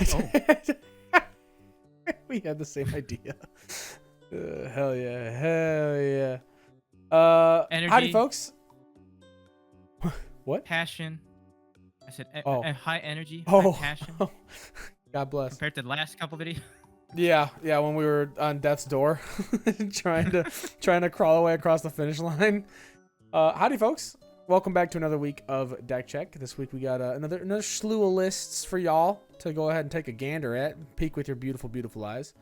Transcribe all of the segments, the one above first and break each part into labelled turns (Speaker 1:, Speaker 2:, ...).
Speaker 1: Oh.
Speaker 2: We had the same idea. Hell yeah. Hell yeah.
Speaker 1: Energy.
Speaker 2: Howdy, folks. What?
Speaker 1: Passion. I said high energy,
Speaker 2: Oh.
Speaker 1: high passion.
Speaker 2: God bless.
Speaker 1: Compared to the last couple videos.
Speaker 2: Yeah, when we were on death's door, trying to crawl away across the finish line. Howdy, folks. Welcome back to another week of Deck Check. This week we got another slew of lists for y'all to go ahead and take a gander at, peek with your beautiful, beautiful eyes.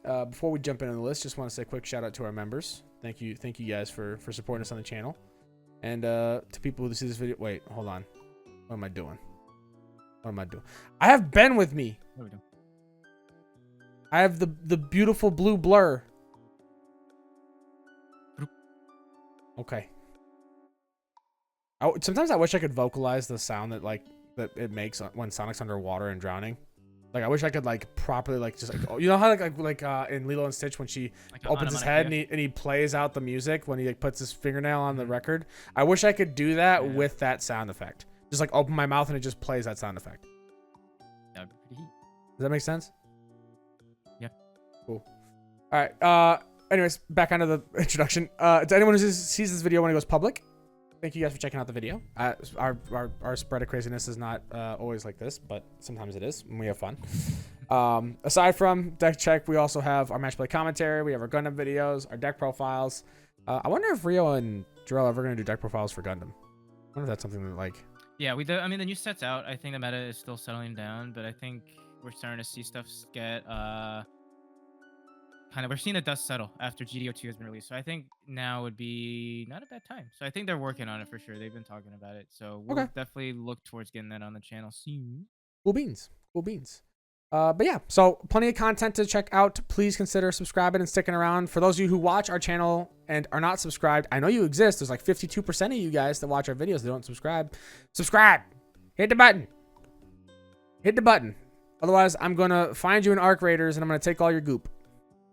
Speaker 2: Before we jump into the list, just want to say a quick shout out to our members. Thank you guys for supporting us on the channel, and to people who see this video. Wait, hold on. What am I doing? I have Ben with me.
Speaker 1: What are we doing?
Speaker 2: I have the beautiful blue blur. Okay. Sometimes I wish I could vocalize the sound that it makes when Sonic's underwater and drowning. Like I wish I could properly just you know how in Lilo and Stitch when she opens his head and he plays out the music when he puts his fingernail on the record. I wish I could do that with that sound effect. Just open my mouth and it just plays that sound effect.
Speaker 1: That would be pretty heat.
Speaker 2: Does that make sense?
Speaker 1: Yeah.
Speaker 2: Cool. All right. Anyways, back onto the introduction. To anyone who sees this video when it goes public, thank you guys for checking out the video. Our spread of craziness is not always like this, but sometimes it is, and we have fun. Aside from Deck Check, we also have our match play commentary. We have our Gundam videos, our deck profiles. I wonder if Rio and Jarrell are ever going to do deck profiles for Gundam. I wonder if that's something that
Speaker 1: Yeah, I mean, the new set's out. I think the meta is still settling down, but I think we're starting to see stuff get we're seeing the dust settle after GDO2 has been released. So I think now would be not a bad time. So I think they're working on it for sure. They've been talking about it. So we'll definitely look towards getting that on the channel soon.
Speaker 2: Cool beans. But yeah, so plenty of content to check out. Please consider subscribing and sticking around. For those of you who watch our channel and are not subscribed, I know you exist. There's 52% of you guys that watch our videos that don't subscribe. Subscribe. Hit the button. Otherwise, I'm going to find you in Arc Raiders and I'm going to take all your goop.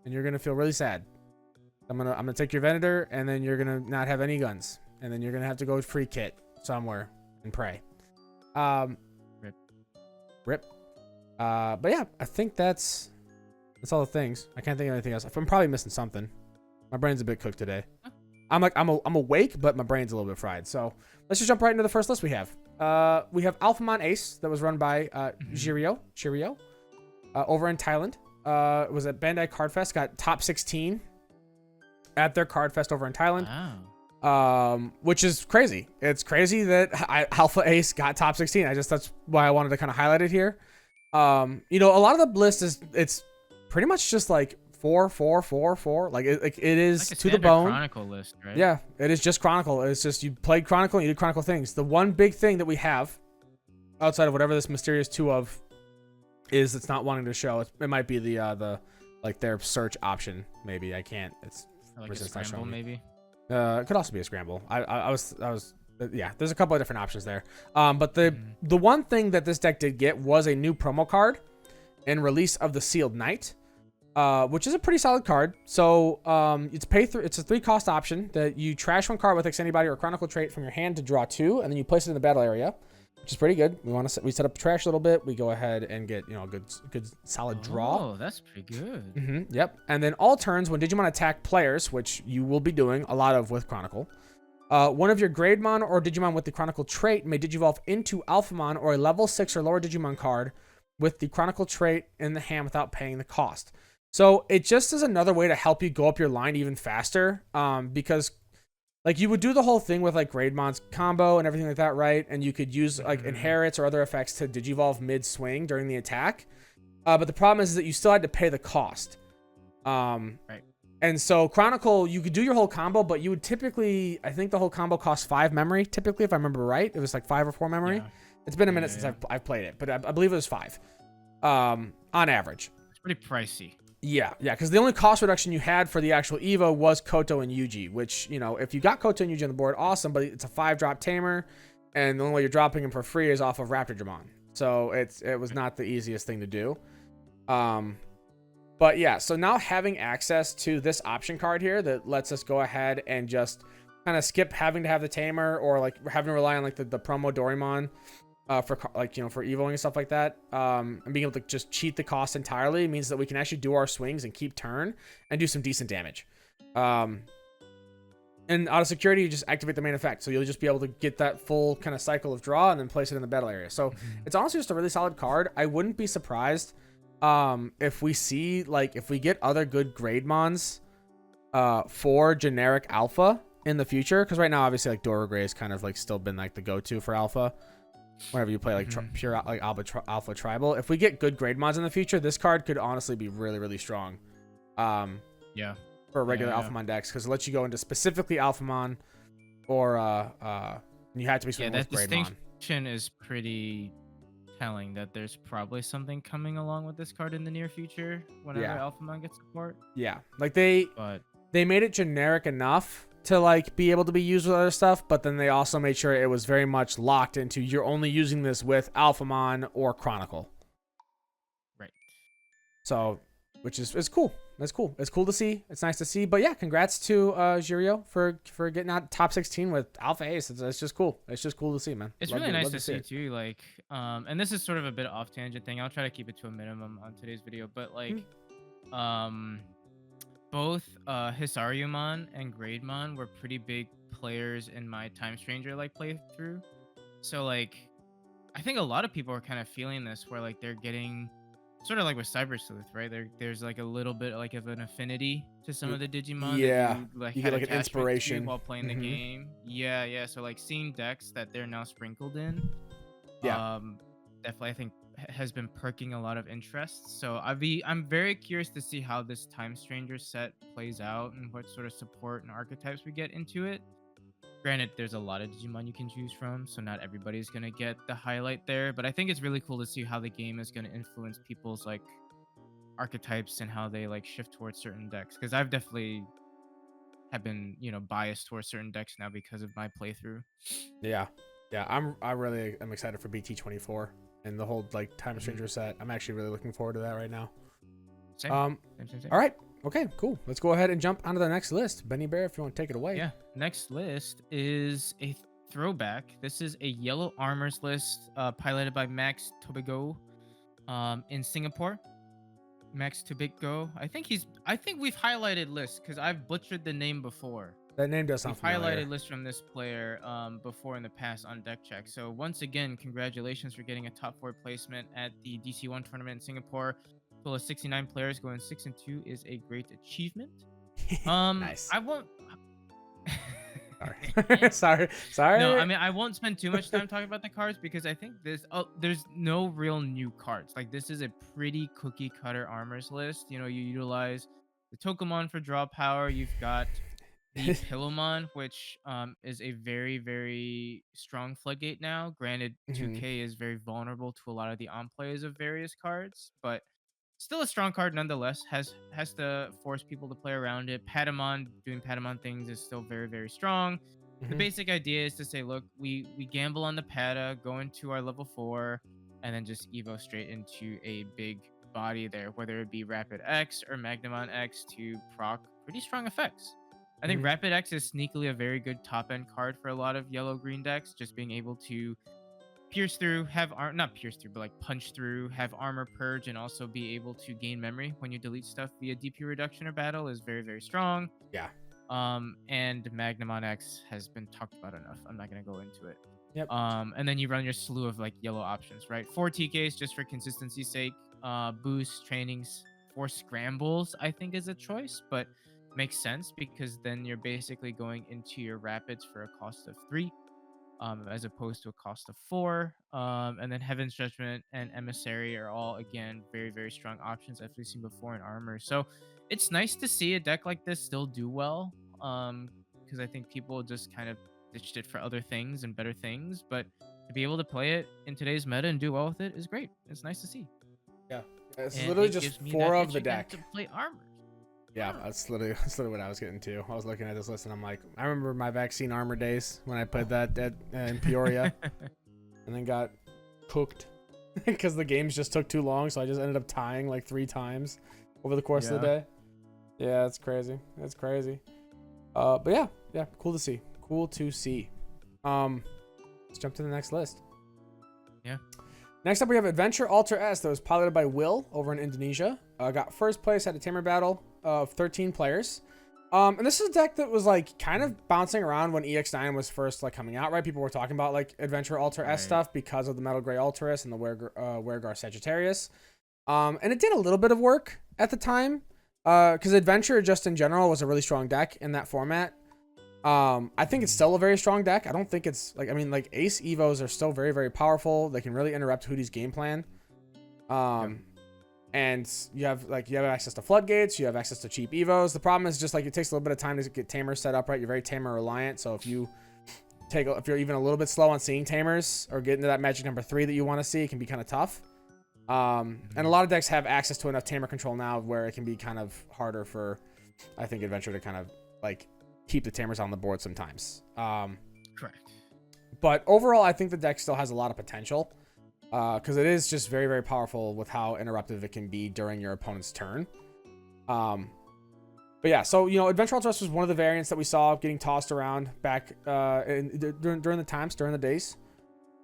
Speaker 2: And you're going to feel really sad. I'm gonna take your Venator, and then you're going to not have any guns. And then you're going to have to go free kit somewhere and pray. Rip. But yeah, I think that's all the things. I can't think of anything else. I'm probably missing something. My brain's a bit cooked today. I'm awake, but my brain's a little bit fried. So let's just jump right into the first list we have. We have Alphamon Ace that was run by Chirio over in Thailand. It was at Bandai Card Fest, got top 16 at their Card Fest over in Thailand.
Speaker 1: Wow.
Speaker 2: Which is crazy. It's crazy that Alpha Ace got top 16. That's why I wanted to kind of highlight it here. A lot of the list it's pretty much just 4, 4, 4, 4. It is
Speaker 1: like
Speaker 2: to the bone.
Speaker 1: Chronicle list, right?
Speaker 2: Yeah, it is just Chronicle. It's just you played Chronicle and you did Chronicle things. The one big thing that we have outside of whatever this mysterious 2 of is it's not wanting to show. It might be the their search option. Maybe I can't. It's
Speaker 1: a scramble, maybe.
Speaker 2: It could also be a scramble. I was yeah. There's a couple of different options there. But the one thing that this deck did get was a new promo card and release of the Sealed Knight, which is a pretty solid card. So it's it's a 3-cost option that you trash 1 card with X Anybody or Chronicle trait from your hand to draw 2, and then you place it in the battle area, which is pretty good. We set up trash a little bit. We go ahead and get a good solid draw.
Speaker 1: Oh, that's pretty good.
Speaker 2: Yep. And then all turns when Digimon attack players, which you will be doing a lot of with Chronicle, one of your Grademon or Digimon with the Chronicle trait may Digivolve into Alphamon or a level 6 or lower Digimon card with the Chronicle trait in the hand without paying the cost. So it just is another way to help you go up your line even faster, because you would do the whole thing with Grademon's combo and everything like that, right? And you could use inherits or other effects to Digivolve mid-swing during the attack. But the problem is that you still had to pay the cost.
Speaker 1: Right.
Speaker 2: And so Chronicle, you could do your whole combo, but you would typically, I think the whole combo costs 5 memory, typically, if I remember right. It was 5 or 4 memory. Yeah. It's been a minute since I've played it, but I believe it was 5 on average.
Speaker 1: It's pretty pricey.
Speaker 2: Yeah, because the only cost reduction you had for the actual Evo was Koto and Yuji, which, if you got Koto and Yuji on the board, awesome, but it's a 5-drop tamer, and the only way you're dropping him for free is off of Raptor Dramon. So it was not the easiest thing to do. But yeah, so now having access to this option card here that lets us go ahead and just kind of skip having to have the tamer or having to rely on the promo Doraemon for like, you know, for evoing and stuff like that, and being able to just cheat the cost entirely means that we can actually do our swings and keep turn and do some decent damage. And out of security, you just activate the main effect, so you'll just be able to get that full kind of cycle of draw and then place it in the battle area. So it's honestly just a really solid card. I wouldn't be surprised if we see, like, if we get other good grade mons for generic alpha in the future, because right now obviously like Dora Gray has kind of like still been like the go-to for alpha whenever you play like pure like alpha tribal. If we get good grade mods in the future, this card could honestly be really, really strong
Speaker 1: Yeah.
Speaker 2: for a regular Alphamon decks, because it lets you go into specifically Alphamon, or you have to be swinging with
Speaker 1: that
Speaker 2: Greymon.
Speaker 1: distinction is pretty telling that there's probably something coming along with this card in the near future whenever Alphamon gets support.
Speaker 2: Yeah, like they made it generic enough to like be able to be used with other stuff, but then they also made sure it was very much locked into you're only using this with Alphamon or Chronicle.
Speaker 1: Right.
Speaker 2: So, which is cool. That's cool. It's cool to see. It's nice to see. But yeah, congrats to Jirio for getting out top 16 with Alpha Ace. It's just cool. It's just cool to see, man.
Speaker 1: It's really nice to see too. Like, and this is sort of a bit off tangent thing. I'll try to keep it to a minimum on today's video. But like, both Hisaryumon and Grademon were pretty big players in my Time Stranger like playthrough. So like, I think a lot of people are kind of feeling this, where like they're getting sort of like with Cyber Sleuth, right? There's like a little bit like of an affinity to some of the Digimon.
Speaker 2: Yeah,
Speaker 1: that
Speaker 2: you get like an inspiration
Speaker 1: while playing the game. Yeah. So like seeing decks that they're now sprinkled in, definitely I think has been perking a lot of interest. So I'm very curious to see how this Time Stranger set plays out and what sort of support and archetypes we get into it. Granted, there's a lot of Digimon you can choose from, so not everybody's going to get the highlight there, but I think it's really cool to see how the game is going to influence people's like archetypes and how they like shift towards certain decks, because I've definitely have been, you know, biased towards certain decks now because of my playthrough.
Speaker 2: Yeah. I really am excited for BT24 and the whole like Time Stranger set. I'm actually really looking forward to that right now.
Speaker 1: Same.
Speaker 2: All right. Okay, cool. Let's go ahead and jump onto the next list. Benny Bear, if you want to take it away.
Speaker 1: Yeah. Next list is a throwback. This is a yellow armors list piloted by Max Tobigo in Singapore. Max Tobigo. I think we've highlighted lists because I've butchered the name before.
Speaker 2: That name does sound familiar.
Speaker 1: We've highlighted lists from this player before in the past on Deck Check. So once again, congratulations for getting a top 4 placement at the DC1 tournament in Singapore. Total of 69 players going 6-2 is a great achievement.
Speaker 2: Nice.
Speaker 1: I won't.
Speaker 2: Sorry.
Speaker 1: No, I mean I won't spend too much time talking about the cards because I think there's no real new cards. Like this is a pretty cookie cutter armors list. You know, you utilize the Tokumon for draw power. You've got the Pillowmon, which is a very, very strong floodgate now. Granted, 2K is very vulnerable to a lot of the on-plays of various cards, but still a strong card nonetheless. Has to force people to play around it. Patamon doing Patamon things is still very, very strong. The basic idea is to say, look, we gamble on the Pata, go into our level 4, and then just evo straight into a big body there, whether it be Rapid X or Magnamon X to proc pretty strong effects. I think Rapid X is sneakily a very good top-end card for a lot of yellow-green decks, just being able to pierce through, not pierce through, but like punch through, have armor purge, and also be able to gain memory when you delete stuff via DP reduction or battle is very, very strong.
Speaker 2: Yeah.
Speaker 1: And Magnamon X has been talked about enough. I'm not going to go into it.
Speaker 2: Yep.
Speaker 1: And then you run your slew of like yellow options, right? 4 TKs just for consistency's sake. Boost, trainings, 4 scrambles, I think is a choice, but makes sense because then you're basically going into your rapids for a cost of 3. As opposed to a cost of 4. And then Heaven's Judgment and Emissary are all, again, very, very strong options as we've seen before in Armor. So it's nice to see a deck like this still do well, because I think people just kind of ditched it for other things and better things. But to be able to play it in today's meta and do well with it is great. It's nice to see.
Speaker 2: Yeah, it's literally just 4 of the deck.
Speaker 1: To play Armor.
Speaker 2: Yeah, that's literally what I was getting to. I was looking at this list and I'm like, I remember my vaccine armor days when I played that in Peoria and then got cooked because the games just took too long. So I just ended up tying like 3 times over the course of the day. Yeah, it's crazy. It's crazy. But yeah, cool to see. Let's jump to the next list.
Speaker 1: Yeah.
Speaker 2: Next up, we have Adventure Alter S that was piloted by Will over in Indonesia. Got first place at a Tamer battle of 13 players. And this is a deck that was like kind of bouncing around when EX9 was first like coming out, right? People were talking about like Adventure Alter S stuff because of the Metal Gray Alterus and the Weregar Sagittarius. And it did a little bit of work at the time because Adventure just in general was a really strong deck in that format. I think it's still a very strong deck. I don't think it's like, I mean, like Ace Evos are still very, very powerful. They can really interrupt Hudie's game plan. And you have access to floodgates. You have access to cheap Evos. The problem is just like it takes a little bit of time to get Tamers set up, right? You're very Tamer reliant. So if you're even a little bit slow on seeing Tamers or getting to that magic number 3 that you want to see, it can be kind of tough. And a lot of decks have access to enough Tamer control now where it can be kind of harder for, I think, Adventure to kind of like keep the Tamers on the board sometimes.
Speaker 1: Correct.
Speaker 2: But overall, I think the deck still has a lot of potential because it is just very, very powerful with how interruptive it can be during your opponent's turn. But yeah, so, you know, Adventure Ultra was one of the variants that we saw getting tossed around back during the days.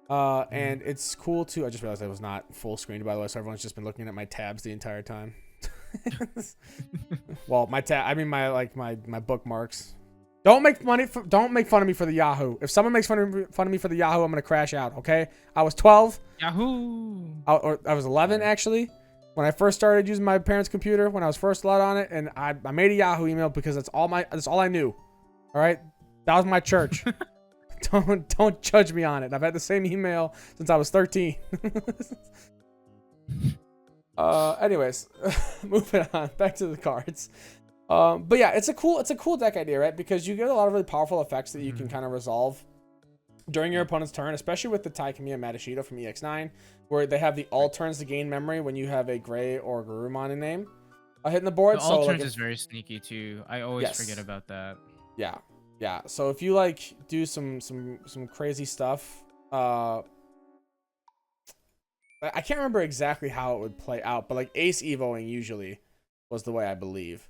Speaker 2: And it's cool too. I just realized I was not full screened, by the way, so everyone's just been looking at my tabs the entire time. Well, my bookmarks. Don't make fun of me for the Yahoo. If someone makes fun of me for the Yahoo, I'm gonna crash out. Okay? I was 12.
Speaker 1: Yahoo.
Speaker 2: I was 11 actually when I first started using my parents' computer when I was first allowed on it, and I made a Yahoo email because that's all I knew. All right, that was my church. Don't judge me on it. I've had the same email since I was 13. Anyways, moving on back to the cards. But yeah, it's a cool deck idea, right? Because you get a lot of really powerful effects that you can kind of resolve during your opponent's turn, especially with the Taikamiya Madashito from EX9, where they have the all turns to gain memory when you have a Gray or Garurumon in name hitting the board.
Speaker 1: The all turns is very sneaky too. I always forget about that.
Speaker 2: Yeah. So if you like do some crazy stuff, I can't remember exactly how it would play out, but like Ace Evoing usually was the way I believe.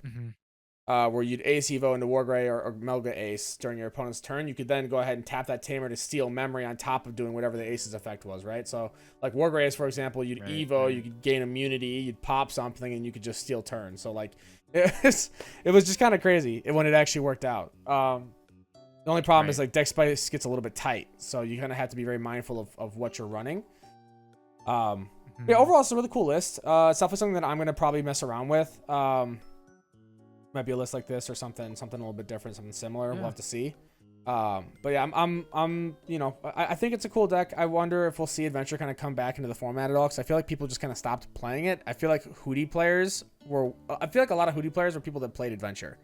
Speaker 2: Where you'd Ace Evo into Wargray or Melga Ace during your opponent's turn. You could then go ahead and tap that Tamer to steal memory on top of doing whatever the Ace's effect was, right? So, like Wargray Ace, for example, you'd Evo, you could gain immunity, you'd pop something, and you could just steal turns. So, like, it was just kind of crazy when it actually worked out. The only problem is, like, deck spice gets a little bit tight. So, you kind of have to be very mindful of what you're running. Yeah, overall, it's a really cool list. It's definitely something that I'm going to probably mess around with. Might be a list like this or something a little bit different, something similar. We'll have to see. But yeah, I'm you know, I think it's a cool deck. I wonder if we'll see Adventure kind of come back into the format at all, because I feel like people just kind of stopped playing it. I feel like a lot of Hudie players were people that played Adventure,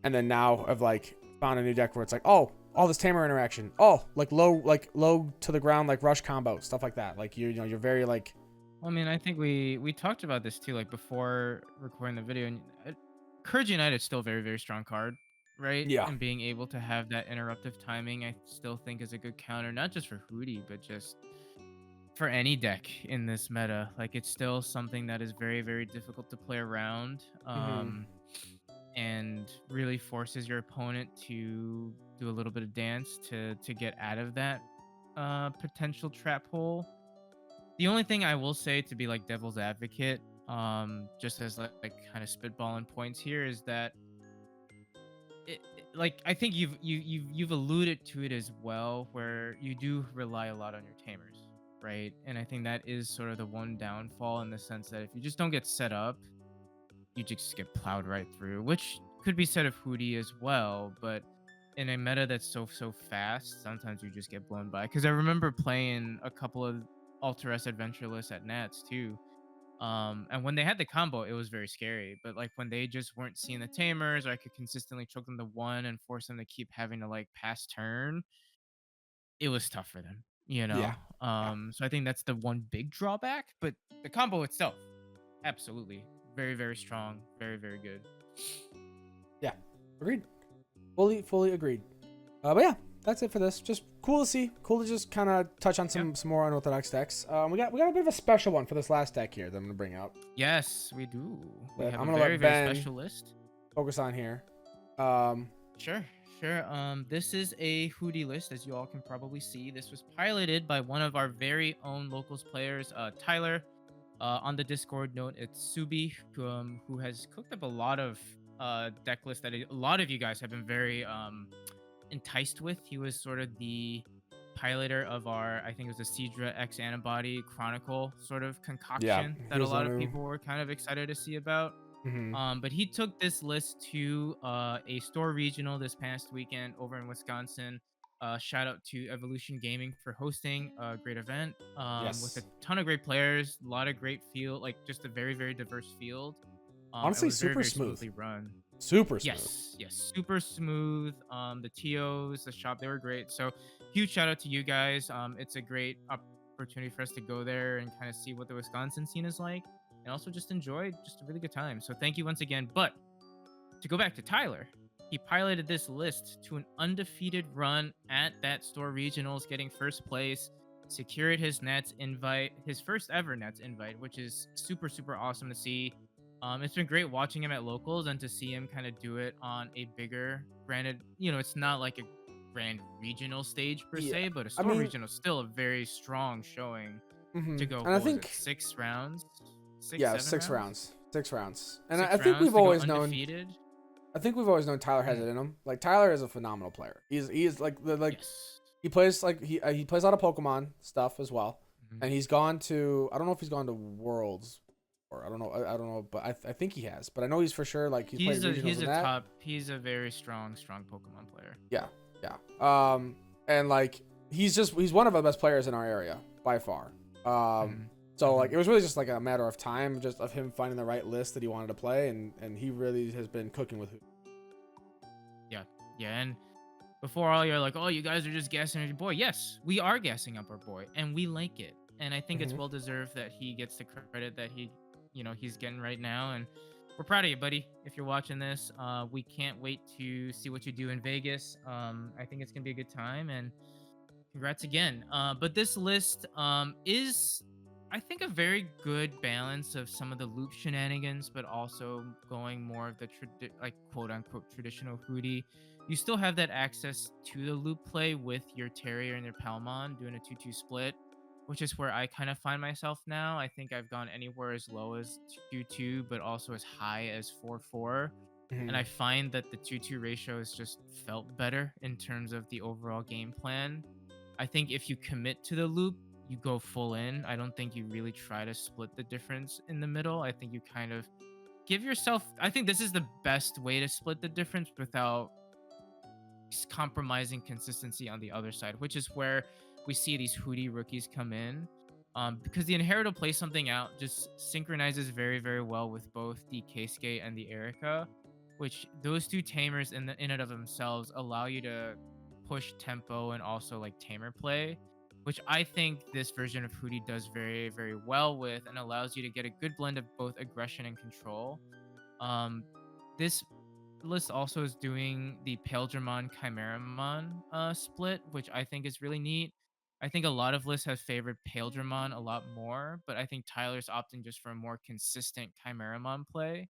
Speaker 2: and then now have like found a new deck where it's like, oh, all this Tamer interaction, oh, like low to the ground, like rush combo, stuff like that. Like you know, you're very like.
Speaker 1: Well, I mean, I think we talked about this too, like before recording the video, and Courage United is still a very, very strong card, right?
Speaker 2: Yeah.
Speaker 1: And being able to have that interruptive timing, I still think is a good counter, not just for Hudie, but just for any deck in this meta. Like, it's still something that is very, very difficult to play around, and really forces your opponent to do a little bit of dance to get out of that potential trap hole. The only thing I will say, to be like devil's advocate, just as like kind of spitballing points here, is that like I think you've alluded to it as well, where you do rely a lot on your Tamers, right? And I think that is sort of the one downfall, in the sense that if you just don't get set up, you just get plowed right through, which could be said of Hudie as well. But in a meta that's so fast, sometimes you just get blown by. Because I remember playing a couple of Alter S Adventure lists at Nats too. And when they had the combo, it was very scary. But like when they just weren't seeing the Tamers, or I could consistently choke them to one and force them to keep having to like pass turn, it was tough for them, you know? So I think that's the one big drawback. But the combo itself, absolutely. Very, very strong. Very, very good.
Speaker 2: Yeah. Agreed. Fully agreed. But yeah, that's it for this. Just cool to see. Cool to just kind of touch on some more unorthodox decks. We got a bit of a special one for this last deck here that I'm gonna bring up.
Speaker 1: Yes, we do. We have
Speaker 2: I'm
Speaker 1: a
Speaker 2: gonna
Speaker 1: very,
Speaker 2: let Ben
Speaker 1: very special list.
Speaker 2: focus on here.
Speaker 1: Sure, sure. This is a Hudie list, as you all can probably see. This was piloted by one of our very own locals players, Tyler. On the Discord note, it's Subi, who has cooked up a lot of deck lists that a lot of you guys have been very enticed with. He was sort of the piloter of our, I think it was a Seadra X Antibody Chronicle sort of
Speaker 2: Yeah,
Speaker 1: concoction
Speaker 2: he
Speaker 1: that a
Speaker 2: was the
Speaker 1: lot
Speaker 2: one
Speaker 1: of
Speaker 2: who.
Speaker 1: people were kind of excited to see about.
Speaker 2: Hmm.
Speaker 1: But he took this list to a store regional this past weekend over in Wisconsin. Shout out to Evolution Gaming for hosting a great event with a
Speaker 2: Yes.
Speaker 1: ton of great players, a lot of great field, like just a very, very diverse field. It
Speaker 2: Honestly,
Speaker 1: was very,
Speaker 2: super
Speaker 1: very
Speaker 2: smooth.
Speaker 1: smoothly run.
Speaker 2: Super smooth.
Speaker 1: Yes, yes, super smooth. The TOs, the shop, they were great. So huge shout out to you guys. It's a great opportunity for us to go there and kind of see what the Wisconsin scene is like, and also just enjoy just a really good time. So thank you once again. But to go back to Tyler, he piloted this list to an undefeated run at that store regionals, getting first place, secured his Nets invite, his first ever Nets invite, which is super, super awesome to see. It's been great watching him at locals and to see him kind of do it on a bigger, granted, it's not like a grand regional stage per
Speaker 2: Yeah.
Speaker 1: se, but a
Speaker 2: I
Speaker 1: store
Speaker 2: mean,
Speaker 1: regional is still a very strong showing to go,
Speaker 2: and I
Speaker 1: what was it,
Speaker 2: think
Speaker 1: 6 rounds? Six,
Speaker 2: yeah,
Speaker 1: seven
Speaker 2: six
Speaker 1: rounds?
Speaker 2: rounds, 6 rounds, and I
Speaker 1: Six
Speaker 2: think
Speaker 1: rounds
Speaker 2: we've
Speaker 1: to go
Speaker 2: always known.
Speaker 1: undefeated.
Speaker 2: I think we've always known Tyler has
Speaker 1: Mm,
Speaker 2: it in him. Like Tyler is a phenomenal player. He's like
Speaker 1: yes.
Speaker 2: he plays like he plays a lot of Pokemon stuff as well,
Speaker 1: Mhm.
Speaker 2: and he's gone to I don't know if he's gone to Worlds or I don't know, but I think he has. But I know he's for sure like he's played regionals
Speaker 1: He's
Speaker 2: in
Speaker 1: a
Speaker 2: that.
Speaker 1: top. He's a very strong Pokemon player.
Speaker 2: Yeah, yeah. And like he's one of the best players in our area by far. Um,
Speaker 1: Mhm.
Speaker 2: so like
Speaker 1: Mhm.
Speaker 2: it was really just like a matter of time, just of him finding the right list that he wanted to play, and he really has been cooking with.
Speaker 1: Yeah, yeah. And before all, you're like, oh, you guys are just gassing your boy. Yes, we are gassing up our boy, and we like it. And I think it's
Speaker 2: Hmm.
Speaker 1: well deserved that he gets the credit that he's getting right now. And we're proud of you, buddy. If you're watching this, we can't wait to see what you do in Vegas. I think it's gonna be a good time, and congrats again. But this list is, I think, a very good balance of some of the loop shenanigans, but also going more of the like quote unquote traditional Hootie. You still have that access to the loop play with your Terrier and your Palmon doing a 2-2 split, which is where I kind of find myself now. I think I've gone anywhere as low as 2-2, but also as high as 4-4. And
Speaker 2: Hmm.
Speaker 1: I find that the 2-2 ratio has just felt better in terms of the overall game plan. I think if you commit to the loop, you go full in. I don't think you really try to split the difference in the middle. I think you kind of give yourself, I think this is the best way to split the difference without compromising consistency on the other side, which is where we see these Hootie rookies come in. Because the Inherit will play something out just synchronizes very, very well with both the Keisuke and the Erica, which those two tamers in and of themselves allow you to push tempo and also like tamer play, which I think this version of Hootie does very, very well with and allows you to get a good blend of both aggression and control. Um, this list also is doing the Paildramon Chimeramon split, which I think is really neat. I think a lot of lists have favored Paildramon a lot more, but I think Tyler's opting just for a more consistent Chimeramon play,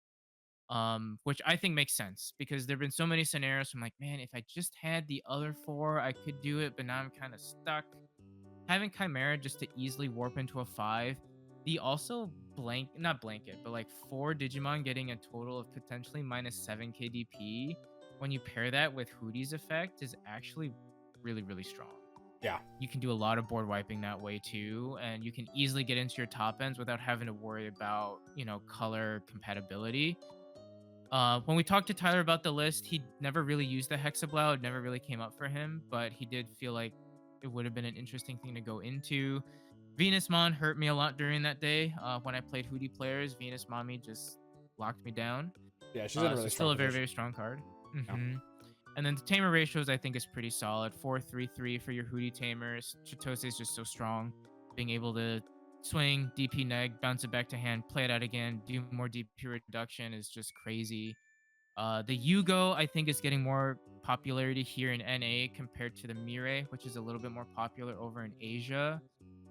Speaker 1: which I think makes sense because there have been so many scenarios where I'm like, man, if I just had the other four, I could do it, but now I'm kind of stuck. Having Chimera just to easily warp into a 5, the also not blanket, but like 4 Digimon getting a total of potentially minus 7 KDP when you pair that with Hoodie's effect is actually really, really strong.
Speaker 2: Yeah.
Speaker 1: You can do a lot of board wiping that way too, and you can easily get into your top ends without having to worry about, color compatibility. When we talked to Tyler about the list, he never really used the Hexablow. It never really came up for him, but he did feel like it would have been an interesting thing to go into. Venusmon hurt me a lot during that day. When I played Hootie players, Venus Mommy just locked me down.
Speaker 2: Yeah, she's in a
Speaker 1: So
Speaker 2: really strong
Speaker 1: still a very,
Speaker 2: position.
Speaker 1: very strong card.
Speaker 2: Yeah.
Speaker 1: And then the tamer ratios, I think, is pretty solid. 4-3-3 for your Hootie tamers. Chitose is just so strong. Being able to swing, DP neg, bounce it back to hand, play it out again, do more DP reduction is just crazy. The Yugo, I think, is getting more popularity here in NA compared to the Mirei, which is a little bit more popular over in Asia.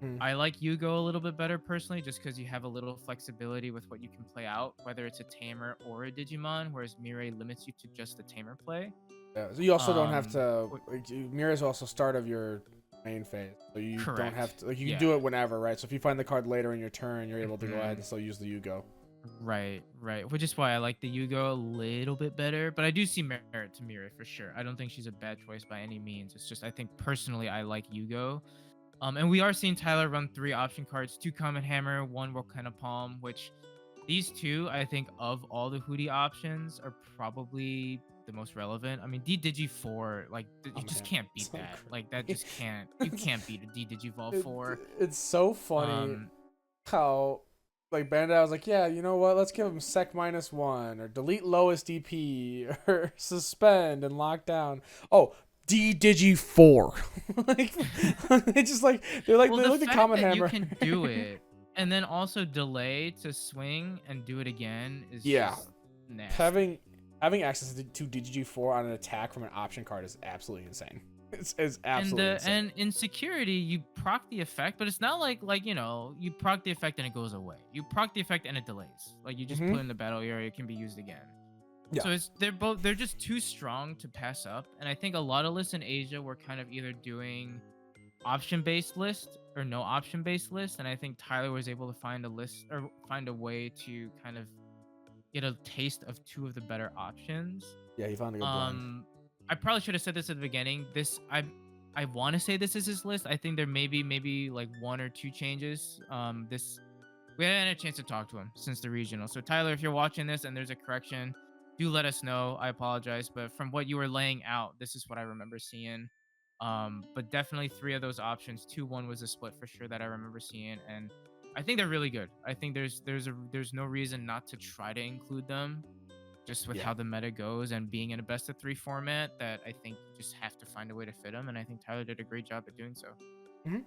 Speaker 2: Hmm.
Speaker 1: I like Yugo a little bit better personally, just because you have a little flexibility with what you can play out, whether it's a Tamer or a Digimon, whereas Mirei limits you to just the Tamer play.
Speaker 2: Yeah, so you also don't have
Speaker 1: Um,
Speaker 2: to
Speaker 1: wh-
Speaker 2: like Mirror is also start of your main phase, so you don't
Speaker 1: Correct.
Speaker 2: have to like you can
Speaker 1: Yeah.
Speaker 2: do it whenever, right? So if you find the card later in your turn, you're able to go ahead
Speaker 1: Mhm.
Speaker 2: and still use the Yugo.
Speaker 1: Right, right. Which is why I like the Yugo a little bit better, but I do see merit to Mirai for sure. I don't think she's a bad choice by any means. It's just I think personally I like Yugo. And we are seeing Tyler run 3 option cards: 2 Comet Hammer, 1 Volcano Palm, which these two I think of all the Hudie options are probably the most relevant. I mean, D Digi 4, like you
Speaker 2: Oh
Speaker 1: just
Speaker 2: man,
Speaker 1: can't beat
Speaker 2: so
Speaker 1: that. Like that
Speaker 2: crazy.
Speaker 1: just can't. You can't beat a D Digivolve
Speaker 2: it,
Speaker 1: 4.
Speaker 2: it's so funny
Speaker 1: Um,
Speaker 2: how like Bandai was like, yeah, you know what? Let's give him sec -1 or delete lowest DP or suspend and lock down. Oh, D Digi 4. Like it's just like
Speaker 1: Well,
Speaker 2: they
Speaker 1: the
Speaker 2: look at
Speaker 1: fact
Speaker 2: Comet
Speaker 1: that you
Speaker 2: Hammer.
Speaker 1: can do it and then also delay to swing and do it again is
Speaker 2: Yeah,
Speaker 1: just nasty.
Speaker 2: having access to DG4 on an attack from an option card is absolutely insane. It's absolutely insane.
Speaker 1: And in security, you proc the effect, but it's not like you proc the effect and it goes away. You proc the effect and it delays. Like you just
Speaker 2: Mm-hmm.
Speaker 1: put it in the battle area, it can be used again.
Speaker 2: Yeah.
Speaker 1: So they're just too strong to pass up. And I think a lot of lists in Asia were kind of either doing option based list or no option based list, and I think Tyler was able to find a list or find a way to kind of get a taste of two of the better options.
Speaker 2: Yeah, he found a good blend.
Speaker 1: um I probably should have said this at the beginning. I want to say this is his list. I think there may be maybe like 1 or 2 changes. This We hadn't had a chance to talk to him since the regional. So Tyler, if you're watching this and there's a correction, do let us know. I apologize, but from what you were laying out, this is what I remember seeing. But definitely 3 of those options. 2-1 was a split for sure that I remember seeing, and I think they're really good. I think there's no reason not to try to include them, just with
Speaker 2: Yeah.
Speaker 1: how the meta goes and being in a best of 3 format. That I think you just have to find a way to fit them, and I think Tyler did a great job at doing so.
Speaker 2: Mm-hmm.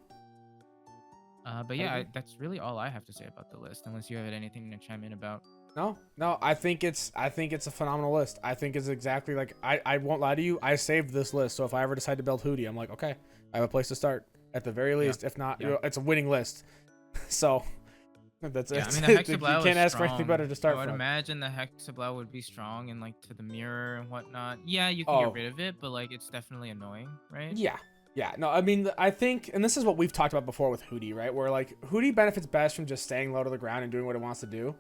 Speaker 1: But
Speaker 2: I
Speaker 1: yeah,
Speaker 2: agree.
Speaker 1: that's really all I have to say about the list, unless you have anything to chime in about.
Speaker 2: No. I think it's a phenomenal list. I think it's exactly like I won't lie to you. I saved this list, so if I ever decide to build Hootie, I'm like, okay, I have a place to start at the very
Speaker 1: Yeah,
Speaker 2: least. If not,
Speaker 1: yeah,
Speaker 2: it's a winning list. So that's
Speaker 1: yeah. I mean, the
Speaker 2: it. You
Speaker 1: Hexablau is
Speaker 2: can't ask for anything
Speaker 1: strong,
Speaker 2: better to
Speaker 1: so
Speaker 2: start
Speaker 1: I'd
Speaker 2: from.
Speaker 1: imagine the Hexablau would be strong and like to the mirror and whatnot. Yeah, you can get
Speaker 2: Oh,
Speaker 1: rid of it, but like it's definitely annoying, right?
Speaker 2: yeah. Yeah, no, I mean, I think, and this is what we've talked about before with Hootie, right? Where like Hootie benefits best from just staying low to the ground and doing what it wants to do.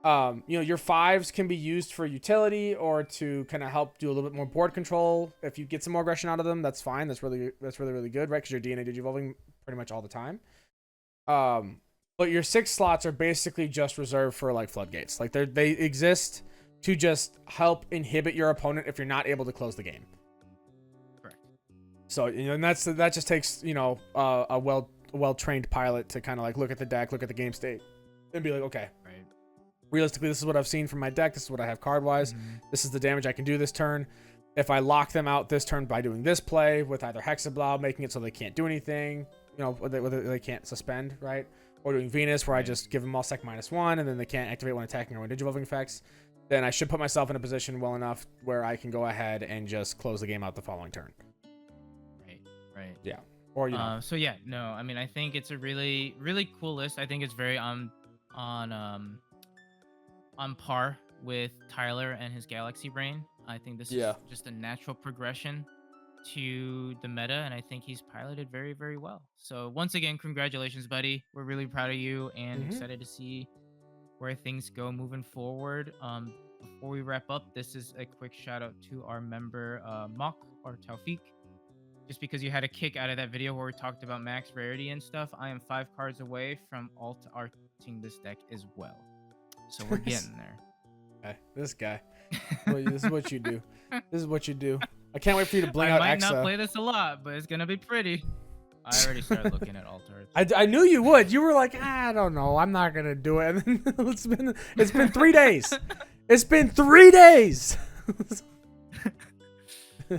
Speaker 2: Your 5s can be used for utility or to kind of help do a little bit more board control. If you get some more aggression out of them, that's fine. That's really good, right? Because your DNA digivolving pretty much all the time. But your 6 slots are basically just reserved for like floodgates. Like they exist to just help inhibit your opponent if you're not able to close the game.
Speaker 1: Correct.
Speaker 2: So and that just takes a well trained pilot to kind of like look at the deck, look at the game state, and be like, okay,
Speaker 1: Right.
Speaker 2: realistically, this is what I've seen from my deck. This is what I have card wise.
Speaker 1: Mhm.
Speaker 2: This is the damage I can do this turn. If I lock them out this turn by doing this play with either Hexablow, making it so they can't do anything, whether they can't suspend, right? Or doing Venus, where I
Speaker 1: Right.
Speaker 2: just give them all sec -1, and then they can't activate when attacking or when digivolving effects, then I should put myself in a position well enough where I can go ahead and just close the game out the following turn.
Speaker 1: Right. Right.
Speaker 2: Yeah. Or,
Speaker 1: So yeah, no, I mean, I think it's a really, really cool list. I think it's very on on par with Tyler and his Galaxy Brain. I think this
Speaker 2: Yeah.
Speaker 1: is just a natural progression to the meta, and I think he's piloted very, very well. So once again, congratulations, buddy. We're really proud of you and
Speaker 2: Mm-hmm.
Speaker 1: excited to see where things go moving forward. Before we wrap up, this is a quick shout out to our member Mock or Taufik. Just because you had a kick out of that video where we talked about max rarity and stuff, I am 5 cards away from alt arting this deck as well. So we're getting there.
Speaker 2: This guy. Well, this is what you do. This is what you do. I can't wait for you to bling
Speaker 1: I
Speaker 2: out
Speaker 1: might not
Speaker 2: Exa.
Speaker 1: play this a lot, but it's gonna be pretty. I already started looking at alt arts.
Speaker 2: I knew you would. You were like, I don't know. I'm not gonna do it. And then it's been 3 days. It's been 3 days.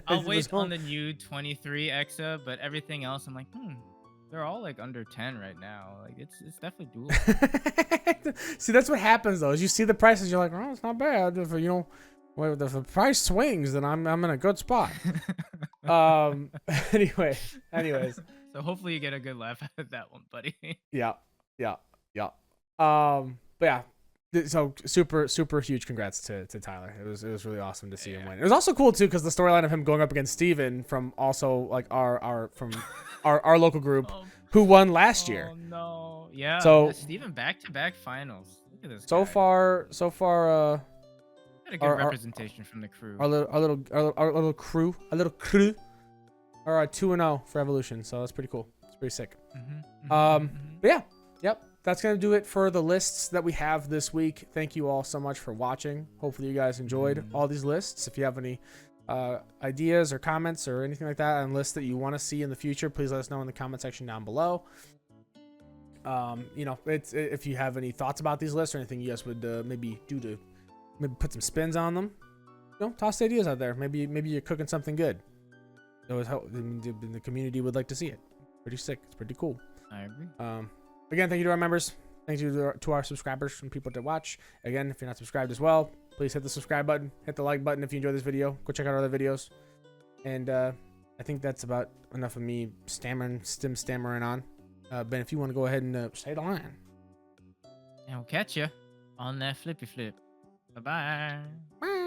Speaker 1: I'll wait on the new 23 Exa, but everything else, I'm like, they're all like under 10 right now. Like it's definitely doable.
Speaker 2: See, that's what happens though. Is you see the prices, you're like, oh, it's not bad. If if the price swings, then I'm in a good spot. Anyways.
Speaker 1: So hopefully you get a good laugh out of that one, buddy.
Speaker 2: Yeah. But yeah, So super huge congrats to Tyler. It was really awesome to see him win. It was also cool too because the storyline of him going up against Steven from also like our local group who won last year.
Speaker 1: Oh no. Yeah.
Speaker 2: So
Speaker 1: Steven back-to-back finals. Look at this
Speaker 2: so
Speaker 1: guy.
Speaker 2: far
Speaker 1: Got a good representation from the crew.
Speaker 2: our little crew are 2-0 for Evolution. So that's pretty cool. It's pretty sick. But yeah. Yep. That's going to do it for the lists that we have this week. Thank you all so much for watching. Hopefully you guys enjoyed all these lists. If you have any ideas or comments or anything like that on lists that you want to see in the future, please let us know in the comment section down below. You know, if you have any thoughts about these lists or anything you guys would maybe put some spins on them, you know, toss ideas out there. Maybe you're cooking something good. The community would like to see it. Pretty sick. It's pretty cool.
Speaker 1: I agree.
Speaker 2: Again, thank you to our members. Thank you to our subscribers and people that watch. Again, if you're not subscribed as well, please hit the subscribe button. Hit the like button if you enjoyed this video. Go check out our other videos. And I think that's about enough of me stammering on. Ben, if you want to go ahead and say the line.
Speaker 1: And we'll catch you on that flippy flip. Bye-bye.
Speaker 2: Bye.